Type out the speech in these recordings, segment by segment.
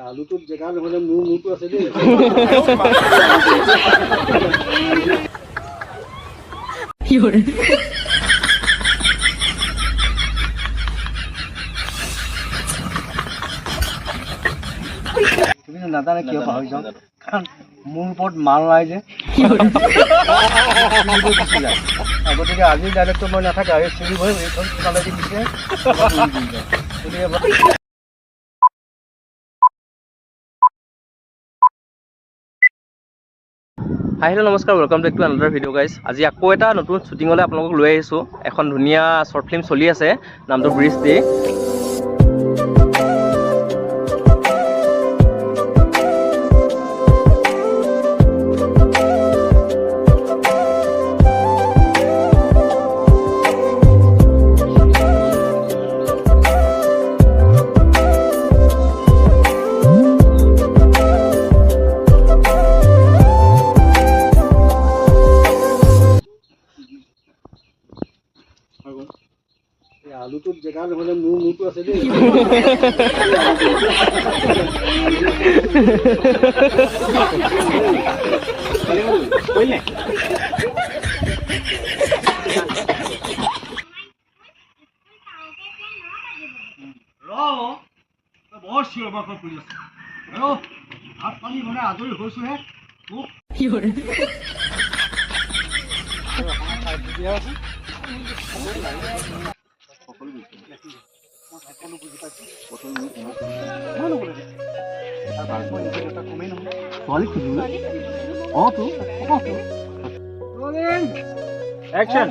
আলুটো জেগা নহ'লে মোৰটো আছে দেই। তুমি নাজানে কিয় পাহৰি যাওঁ, কাৰণ মোৰ ওপৰত মাল নাই যে। গতিকে আজিৰ ডাইৰেক্টটো মই নাথাকে, এই চিৰি হৈ এইখন কালেদি দিছে। গতিকে হাই হেল্ল' নমস্কাৰ, welcome back to another video' guys. আজি আকৌ এটা নতুন শ্বুটিঙলৈ আপোনালোকক লৈ আহিছোঁ। এখন ধুনীয়া শ্বৰ্ট ফিল্ম চলি আছে, নামটো ব্ৰিজ ডে। আলুটো জেগা নহ'লে মোৰটো আছে দেই। বৰ চিঞৰ বাখৰ কৰি আছে। ভাত পানী বনাই আজৰি হৈছোহে। সকলো বুজি পাইছোঁ। ছোৱালী খুজিব অতো একচন।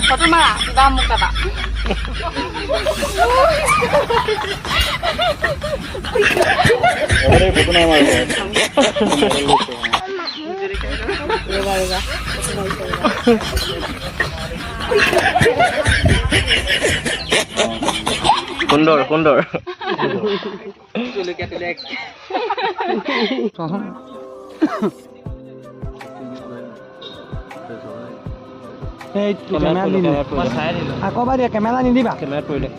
ফটো মাৰা কিবা মোক দাদা সুন্দৰ সুন্দৰ। আকৌ বাৰ দিয়া, কেমেৰা নিদিবা। কেমেৰাত পৰিলে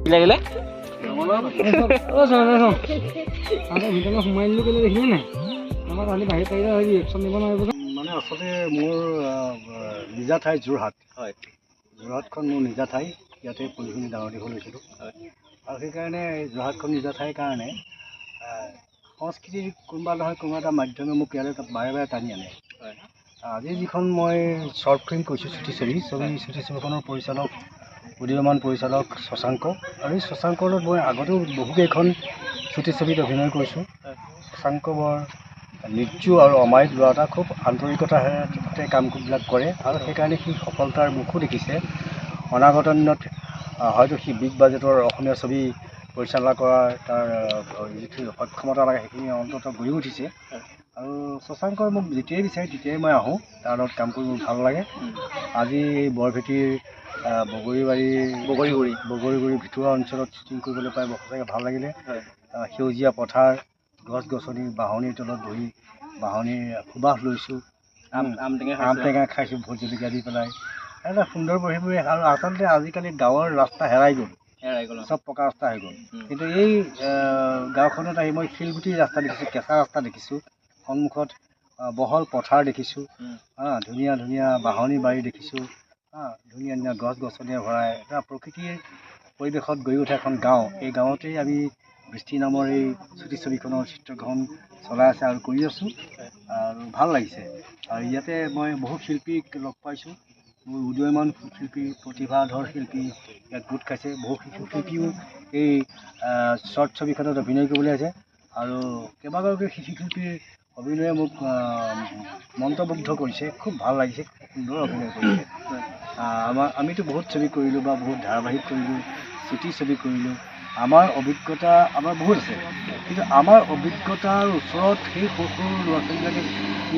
কি লাগিলে? ভিতৰত সোমাই দিলোঁ কেলে দেখিলে নাই? আমাৰ কালি বাহিৰ পাৰিলে হয় ৰিয়েকশ্যন দিব নোৱাৰিব। মানে আচলতে মোৰ নিজা ঠাই যোৰহাট। হয়, যোৰহাটখন মোৰ নিজা ঠাই। ইয়াতে পঢ়ি ডাঙৰ দীঘল হৈছিলোঁ। আৰু সেইকাৰণে যোৰহাটখন নিজা ঠাইৰ কাৰণে সংস্কৃতিৰ কোনোবা নহয় কোনোবা এটা মাধ্যমে মোক ইয়ালৈ বাৰে বাৰে টানি আনে। আজি যিখন মই শ্বৰ্ট ফিল্ম কৈছোঁ চুটি ছবিখনৰ পৰিচালক উদীয়মান পৰিচালক শশাংক। আৰু এই শশাংকৰ লগত মই আগতেও বহুকেইখন চুটি ছবিত অভিনয় কৰিছোঁ। শশাংক বৰ নিৰ্জু আৰু অমায়িক ল'ৰা এটা, খুব আন্তৰিকতাৰে কামবিলাক কৰে আৰু সেইকাৰণে সি সফলতাৰ মুখো দেখিছে। অনাগত দিনত হয়তো সি বিগ বাজেটৰ অসমীয়া ছবি পৰিচালনা কৰাৰ তাৰ যিটো সক্ষমতা লাগে সেইখিনি অন্ততঃ গঢ়ি উঠিছে। আৰু শশাংকই মোক যেতিয়াই বিচাৰে তেতিয়াই মই আহোঁ, তাৰ লগত কাম কৰি মোৰ ভাল লাগে। আজি বৰভেটিৰ বগৰীগুৰি ভিতৰুৱা অঞ্চলত শ্বুটিং কৰিবলৈ পাই সঁচাকৈ ভাল লাগিলে। সেউজীয়া পথাৰ, গছ গছনি, বাঁহনিৰ তলত বহি বাঁহনিৰ সুবাস লৈছোঁ, আম টেঙা খাইছোঁ ভোট জলকীয়া দি পেলাই। এটা সুন্দৰ পৰিৱেশ। আৰু আচলতে আজিকালি গাঁৱৰ ৰাস্তা হেৰাই গ'ল, চব পকা ৰাস্তা হৈ গ'ল। কিন্তু এই গাঁওখনত আহি মই শিলগুটিৰ ৰাস্তা দেখিছোঁ, কেঁচা ৰাস্তা দেখিছোঁ, সন্মুখত বহল পথাৰ দেখিছোঁ, ধুনীয়া ধুনীয়া বাঁহনি বাৰী দেখিছোঁ, ধুনীয়া ধুনীয়া গছ গছনিয়ে ভৰাই এটা প্ৰকৃতিৰ পৰিৱেশত গঢ়ি উঠা এখন গাঁও। এই গাঁৱতেই আমি বৃষ্টি নামৰ এই চুটি ছবিখনৰ চিত্ৰগ্ৰহণ চলাই আছে আৰু কৰি আছোঁ। আৰু ভাল লাগিছে। আৰু ইয়াতে মই বহু শিল্পীক লগ পাইছোঁ, উদীয়মান শিল্পী প্ৰতিভাধৰ শিল্পী ইয়াত গোট খাইছে। বহু শিশু শিল্পীও এই শ্বৰ্ট ছবিখনত অভিনয় কৰিবলৈ আছে আৰু কেইবাগৰাকী শিশু শিল্পীৰ অভিনয়ে মোক মন্ত্ৰমুগ্ধ কৰিছে। খুব ভাল লাগিছে, সুন্দৰ অভিনয় কৰিছে। আমিতো বহুত ছবি কৰিলোঁ বা বহুত ধাৰাবাহিক কৰিলোঁ, চুটি ছবি কৰিলোঁ। আমাৰ অভিজ্ঞতা আমাৰ বহুত আছে, কিন্তু আমাৰ অভিজ্ঞতাৰ ওচৰত সেই সৰু সৰু ল'ৰা ছোৱালীবিলাকে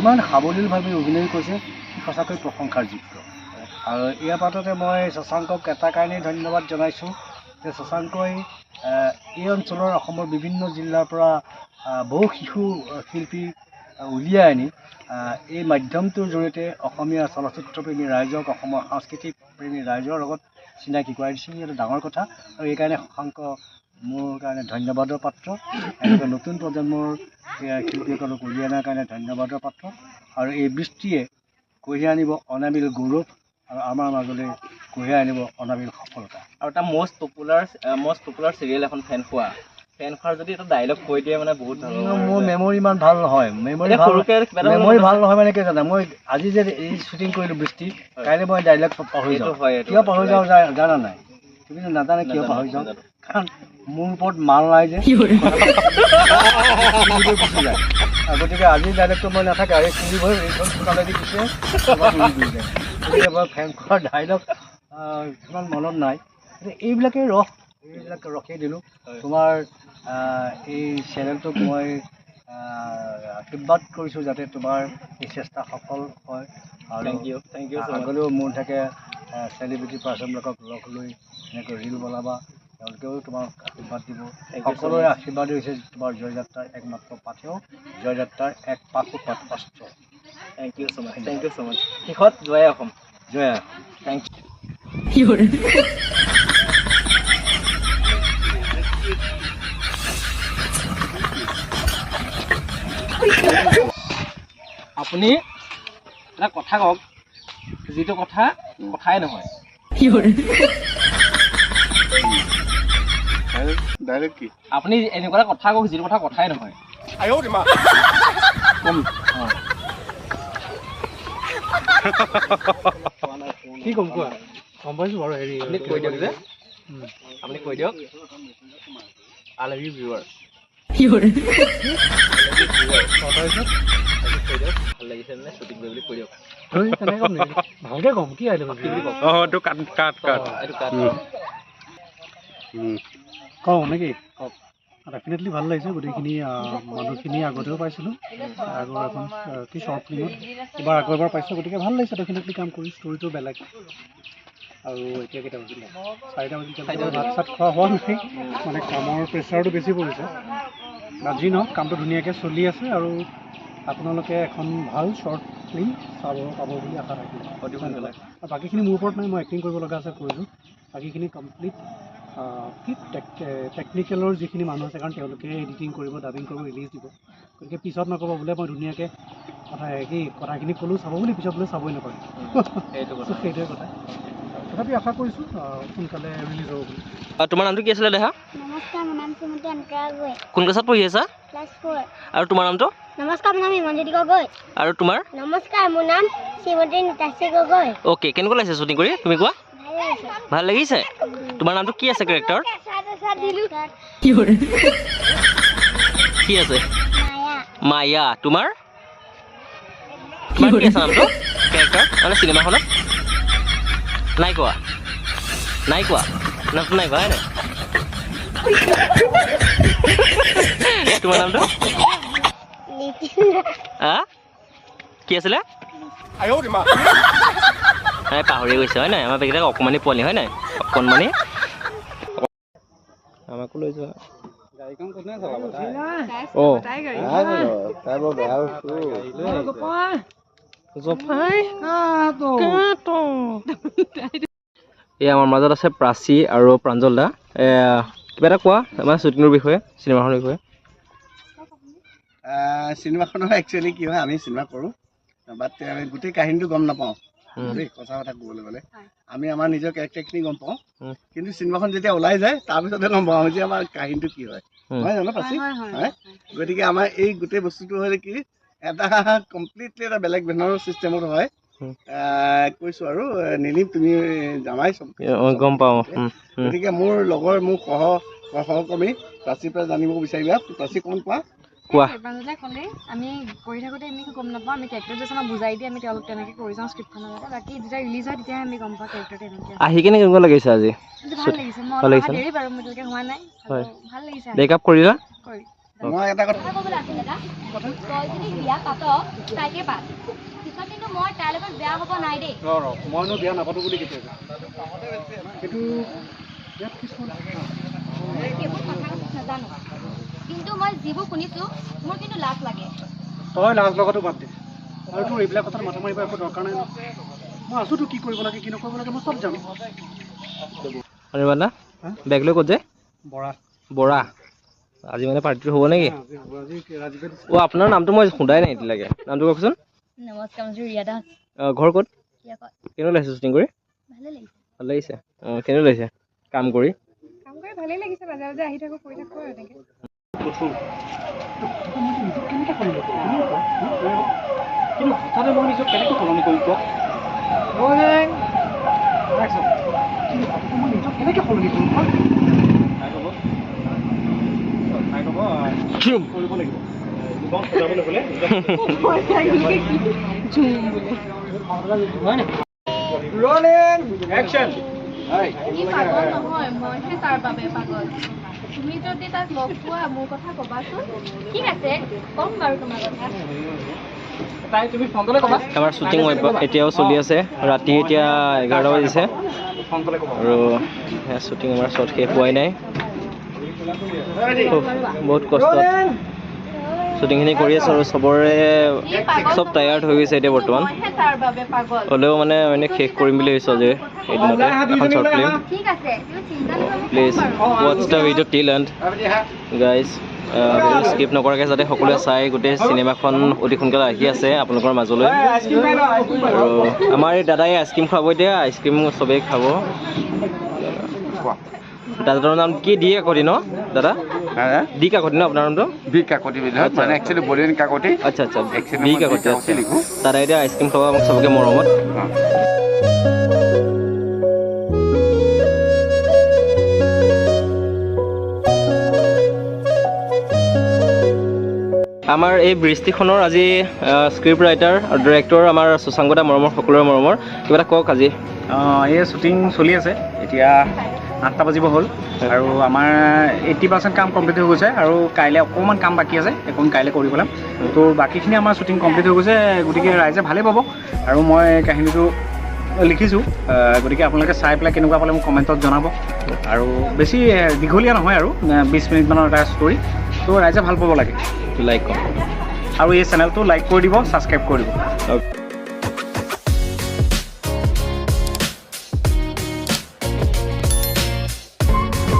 ইমান সাৱলীলভাৱে অভিনয় কৰিছে, সঁচাকৈ প্ৰশংসাৰ যোগ্য। আৰু ইয়াৰ পাছতে মই শশাংকক এটা কাৰণেই ধন্যবাদ জনাইছোঁ যে শশাংকই এই অঞ্চলৰ অসমৰ বিভিন্ন জিলাৰ পৰা বহু শিশু শিল্পী উলিয়াই আনি এই মাধ্যমটোৰ জৰিয়তে অসমীয়া চলচ্চিত্ৰপ্ৰেমী ৰাইজক, অসমৰ সাংস্কৃতিক প্ৰেমী ৰাইজৰ লগত চিনাকি কৰাই দিছে। এইটো ডাঙৰ কথা আৰু এইকাৰণে শশাংক মোৰ কাৰণে ধন্যবাদৰ পাত্ৰ। এনেকৈ নতুন প্ৰজন্মৰ শিল্পীসকলক উলিয়াই অনাৰ কাৰণে ধন্যবাদৰ পাত্ৰ। আৰু এই বৃষ্টিয়ে কঢ়িয়াই আনিব অনাবিল গৌৰৱ আৰু আমাৰ মাজলৈ কঢ়িয়াই আনিব অনাবিল সফলতা। আৰু এটা মষ্ট পপুলাৰ চিৰিয়েল এখন ফেন খোৱাৰ যদি এটা ডাইলগ কৈ দিয়ে মানে বহুত ভাল হ'ব। মোৰ মেমৰি ইমান ভাল নহয়। মেমৰি ভাল নহয় মানে কি জানা, মই আজি যে এই শ্বুটিং কৰিলোঁ বৃষ্টি, কাইলৈ মই ডাইলগ পাহৰি যাওঁ। কিয় পাহৰি যাওঁ জানা নাই? তুমি নাজানে কিয় পাহৰি যাওঁ? কাৰণ মোৰ ওপৰত মাল নাই যে গুচি যায়। গতিকে আজিৰ ডাইলগটো মই নাথাকে, এই চুৰিভৰ এইখন চোতালেদি গুচি যায়। ফেন খোৱাৰ ডাইলগ ইমান মনত নাই। এইবিলাকেই এইবিলাক ৰখেই দিলোঁ। তোমাৰ এই চেনেলটোক মই আশীৰ্বাদ কৰিছোঁ যাতে তোমাৰ এই চেষ্টা সফল হয়। আৰু থেংক ইউ আগলৈও মোৰ থাকে চেলিব্ৰিটি পাৰ্চনবিলাকক লগ লৈ এনেকৈ ৰীল বনাবা, তেওঁলোকেও তোমাক আশীৰ্বাদ দিব। সকলোৰে আশীৰ্বাদ হৈছে তোমাৰ জয়যাত্ৰাৰ একমাত্ৰ পাথেয়, জয়যাত্ৰাৰ এক পাশুপাত অস্ত্ৰ। থেংক ইউ ছ' মাছ। শেষত জয় অসম। জয় থেংক ইউ। আপুনি এটা কথা কওক, যিটো কথাই নহয়। ডাইৰেক্ট কি আপুনি এনেকুৱা এটা কথা কওক যিটো কথাই নহয়। কি ক'ম কোৱা? গম পাইছোঁ বাৰু। হেৰি আপুনি কৈ দিয়ক যে আপুনি কৈ দিয়ক আই লাভ ইউ ভিউৱাৰ। ভাল লাগিছে নে শ্বুটিং কৰি বুলি কৈ দিয়ক। ভালকে ক'ম কি আহিলে কওঁ নেকি? কওক। ডেফিনেটলি ভাল লাগিছে। গোটেইখিনি মানুহখিনি আগতেও পাইছিলোঁ, আগৰ এখন কি শ্বৰ্ট ফিল্মত এবাৰ আগৰবাৰ পাইছোঁ। গতিকে ভাল লাগিছে ডেফিনেটলি কাম কৰি। ষ্টৰিটো বেলেগ। আৰু এতিয়া কেইটা বাজিলে? 4টা বাজিলে। ভাত চাত খোৱা হোৱা নাই, মানে কামৰ প্ৰেছাৰটো বেছি পৰিছে। আজি নহওক কামটো ধুনীয়াকৈ চলি আছে আৰু আপোনালোকে এখন ভাল শ্বৰ্ট ফিল্ম চাব পাব বুলি আশা ৰাখিলোঁ। অতি সোনকালে। আৰু বাকীখিনি মোৰ ওপৰত নাই, মই এক্টিং কৰিব লগা আছে কৰিছোঁ। বাকীখিনি কমপ্লিট কি টেকনিকেলৰ যিখিনি মানুহ আছে, কাৰণ তেওঁলোকে এডিটিং কৰিব, ডাবিং কৰিব, ৰিলিজ দিব। গতিকে পিছত নক'ব বোলে মই ধুনীয়াকৈ কথাখিনি ক'লোঁ চাব বুলি, পিছত বোলে চাবই নাপায়। সেইটোৱে কথা। তথাপি আশা কৰিছোঁ সোনকালে ৰিলিজ হ'ব বুলি। তোমাৰ নামটো কি আছিলে দেহা? নমস্কাৰ, মোৰ নাম শ্ৰীমতী অন্তৰা গগৈ। কোন ক্লাছত পঢ়ি আছা? ক্লাছ 4। আৰু তোমাৰ নামটো? নমস্কাৰ, মোৰ নাম ইমনজ্যোতি গগৈ। আৰু তোমাৰ? নমস্কাৰ, মোৰ নাম শ্ৰীমতী নিতাশ্ৰী গগৈ। অ'কে, কেনেকুৱা লাগিছে শ্বুটিং কৰি? তুমি কোৱা। ভাল লাগিছে? তোমাৰ নামটো কি আছে কেৰেক্টাৰ? কি আছে? মায়া। তোমাৰ কি আছে নামটো কেৰেক্টাৰ মানে চিনেমাখনত? নাই কোৱা নামটো নাই কোৱা হয় নাই? তোমাৰ নামটো কি আছিলে? পাহৰি গৈছে হয় নাই? আমাৰ বেগিলাক অকণমানি পোৱালি হয় নাই? অকণমানি আমাকো লৈ যোৱা। গাড়ীখন কোনে চলাব? এই আমাৰ মাজত আছে প্ৰাচী আৰু প্ৰাঞ্জল দা। কিবা এটা কোৱা আমাৰ শ্বুটিঙৰ বিষয়ে, চিনেমাখনৰ বিষয়ে। চিনেমাখনৰ একচুৱেলি কি হয়, আমি চিনেমা কৰোঁ বাট আমি গোটেই কাহিনীটো গম নাপাওঁ দেই। সঁচা কথা ক'বলৈ গ'লে আমি আমাৰ নিজৰ কেৰেক্টাৰখিনি গম পাওঁ, কিন্তু চিনেমাখন যেতিয়া ওলাই যায় তাৰপিছতে গম পাওঁ যে আমাৰ কাহিনীটো কি হয়। নহয় জানো পাছি? হয়। গতিকে আমাৰ এই গোটেই বস্তুটো হ'লে কি এটা কমপ্লিটলি এটা বেলেগ ধৰণৰ ছিষ্টেমত হয়। কৈছোঁ আৰু নীলিম তুমি জানাই চব গম পাওঁ গতিকে মোৰ লগৰ মোৰ সহকৰ্মী প্ৰাচীৰ পৰা জানিব বিচাৰিবা প্ৰাচী অকণমান কোৱা কোৱা মাজতে ক'লে আমি কৰি থাকোঁতে আমি গম নাপাওঁ আমি কেৰেক্টাৰটো আমাক বুজাই দিয়ে আমি তেওঁলোক তেনেকৈ কৰি যাওঁ স্ক্ৰিপ্টখনৰ লগতে বাকী যেতিয়া ৰিলিজ হয় তেতিয়াহে আমি গম পাওঁ কেৰেক্টাৰটো এনেকৈ আহি কেনে কেনেকুৱা লাগিছে আজি ভাল লাগিছে মই ভাল অলপ লাগিছে দেৰি বাৰু মই এতিয়ালৈকে হোৱা নাই হয়। ভাল লাগিছে ব্ৰেকআপ কৰিলা কৰি মই এটা কথা ক'বলৈ আছিলে তই যদি বিয়া পাত তাইকে পাত পিছত কিন্তু মই তাইৰ লগত বেয়া হ'ব নাই দেই মইনো বিয়া নাপাতো বুলি কেতিয়া সেইটো সেইবোৰ কথা নাজানো কিন্তু মই যিবোৰ শুনিছোঁ মোৰ কিন্তু লাজ লাগে তই লাজ লগাটো বাদ দে আৰু তোৰ এইবিলাক কথাত মাথা মাৰিব একো দৰকাৰ নাই মই আছোতো কি কৰিব লাগে কি নকৰিব লাগে মই চব জানো অনিৰ্বাণা বেগ লৈ ক'ত যায় বৰা বৰা আজি মানে পাৰ্টিটো হ'ব নেকি ৰাজীৱে অ' আপোনাৰ নামটো মই শুধাই নাই এতিয়ালৈকে নামটো কওকচোন নমস্কাৰ মই ৰিয়া দাস ঘৰ ক'ত কিয় কয় কেনেকুৱা লাগিছে শ্বুটিং কৰি ভালে লাগিছে ভাল লাগিছে অঁ কেনেকুৱা লাগিছে কাম কৰি ভালেই লাগিছে মাজে মাজে আহি থাকোঁ কৰি থাকোঁ আৰু এনেকৈ কিন্তু হঠাতে মই নিজক কেনেকৈ সলনি কৰিম কওক মই নিজক কেনেকৈ সলনি কৰিম কওক কৰিব লাগিব জীৱন সজাবলৈ হ'লে নহয় মইহে তাৰ বাবে পাগল তুমি যদি তাক লগ পোৱা মোৰ কথা ক'বাচোন ঠিক আছে ক'ম বাৰু তোমাৰ কথা তাই তুমি ফোনটোলৈ ক'বা আমাৰ শ্বুটিং এতিয়াও চলি আছে ৰাতি এতিয়া 11 বাজিছে ফোনটোলৈ ক'বা আৰু শ্বুটিং আমাৰ শ্বট শেষ হোৱাই নাই বহুত কষ্ট শ্বুটিংখিনি কৰি আছোঁ আৰু চবৰে চব টায়াৰ্ড হৈ গৈছে এতিয়া বৰ্তমান তাৰ বাবে পাগল হ'লেও মানে শেষ কৰিম বুলি ভাবিছোঁ যে এদিনতে এখন শ্বৰ্ট ফিল্ম ঠিক আছে তুমি চিন্তা নকৰিবা প্লিজ ৱাটছ দ্য ভিডিঅ' টিল এণ্ড গাইজ স্কিপ নকৰাকৈ যাতে সকলোৱে চাই গোটেই চিনেমাখন অতি সোনকালে আহি আছে আপোনালোকৰ মাজলৈ আৰু আমাৰ এই দাদাই আইচক্ৰীম খুৱাব এতিয়া আইচক্ৰীম চবেই খাব দাদাৰ নাম কি দি কাকতি ন দাদা দি কাকতি ন আপোনাৰ নামটো বি কাকতি মানে একচুৱেলি বলিউড কাকতি আচ্ছা আচ্ছা বি কাকতি আচ্ছা দাদা এতিয়া আইচক্ৰীম খাব আমাক চবকে মৰমত আমাৰ এই বৃষ্টিখনৰ আজি স্ক্ৰিপ্ট ৰাইটাৰ আৰু ডিৰেক্টৰ আমাৰ সুচাংগতা মৰমৰ সকলোৰে মৰমৰ কিবা এটা কওক আজি এই শ্বুটিং চলি আছে এতিয়া 8টা বাজিব হ'ল আৰু আমাৰ 80% কাম কমপ্লিট হৈ গৈছে আৰু কাইলৈ অকণমান কাম বাকী আছে এখন কাইলৈ কৰি পেলাম তো বাকীখিনি আমাৰ শ্বুটিং কমপ্লিট হৈ গৈছে গতিকে ৰাইজে ভালেই পাব আৰু মই কাহিনীটো লিখিছোঁ গতিকে আপোনালোকে চাই পেলাই কেনেকুৱা পালে মোক কমেণ্টত জনাব আৰু বেছি দীঘলীয়া নহয় আৰু 20 মিনিটমানৰ এটা ষ্টৰি তো ৰাইজে ভাল পাব লাগে লাইক কৰক আৰু এই চেনেলটো লাইক কৰি দিব ছাবস্ক্ৰাইব কৰি দিব